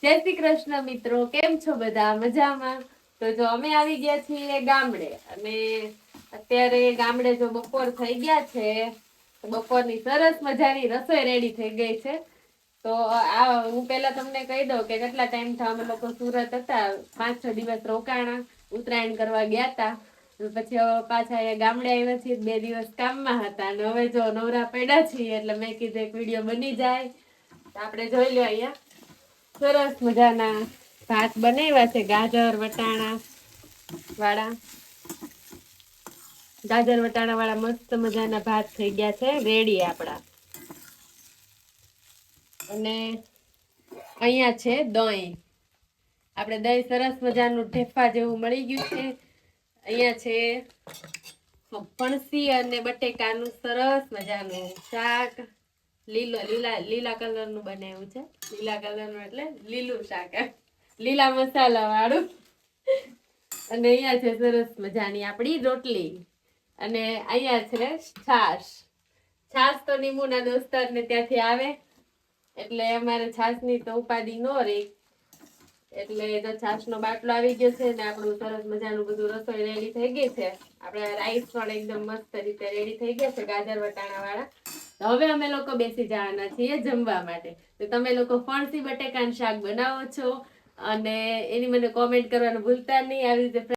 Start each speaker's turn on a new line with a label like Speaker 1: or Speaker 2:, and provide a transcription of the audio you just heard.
Speaker 1: જય શ્રી કૃષ્ણ મિત્રો, કેમ છો બધા? મજામાં? તો જો અમે આવી ગયા છીએ ગામડે અને અત્યારે ગામડે જો બપોર થઈ ગયા છે, બપોરની સરસ મજાની રસોઈ રેડી થઈ ગઈ છે. તો હું પેલા તમને કહી દઉં કે કેટલા ટાઈમથી અમે લોકો સુરત હતા, 5-6 દિવસ રોકાણા, ઉત્તરાયણ કરવા ગયા હતા. પછી પાછા ગામડે આવ્યા છીએ, 2 દિવસ કામમાં હતા અને હવે જો નવરા પડ્યા છીએ એટલે મેં કીધું એક વિડીયો બની જાય. આપણે જોઈ લો અહીંયા સરસ મજાના ભાત બનાવ્યા છે, ગાજર વટાણા વાળા મસ્ત મજાના ભાત થઈ ગયા છે રેડી આપડા. અને અહીંયા છે દહીં. આપણે દહીં સરસ મજાનું ઢેફા જેવું મળી ગયું છે. અહીંયા છે ફણસી અને બટેકાનું સરસ મજાનું શાક. લીલા કલરનું બનાવ્યું છે. લીલા કલરનું એટલે લીલું શાક, લીલા મસાલા વાળું. અને અહીંયા છે સરસ મજાની આપણી રોટલી અને અહીંયા છે છાશ તો નીમુના દોસ્તારને ત્યાંથી આવે એટલે અમારે છાશની તો ઉપાધિ ન રહી. એટલે તો છાશનો બાટલો આવી ગયો છે ને આપણું સરસ મજાનું બધું રસોઈ રેડી થઈ ગઈ છે. આપણે રાઈસ પણ એકદમ મસ્ત રીતે રેડી થઈ ગયા છે ગાજર વટાણા વાળા. તો હવે અમે લોકો બેસી જવાના છીએ જમવા માટે. તો તમે લોકો ફણસી બટેકાનું શાક બનાવો છો અને એની મને કોમેન્ટ કરવાનું ભૂલતા નહીં. આવી રીતે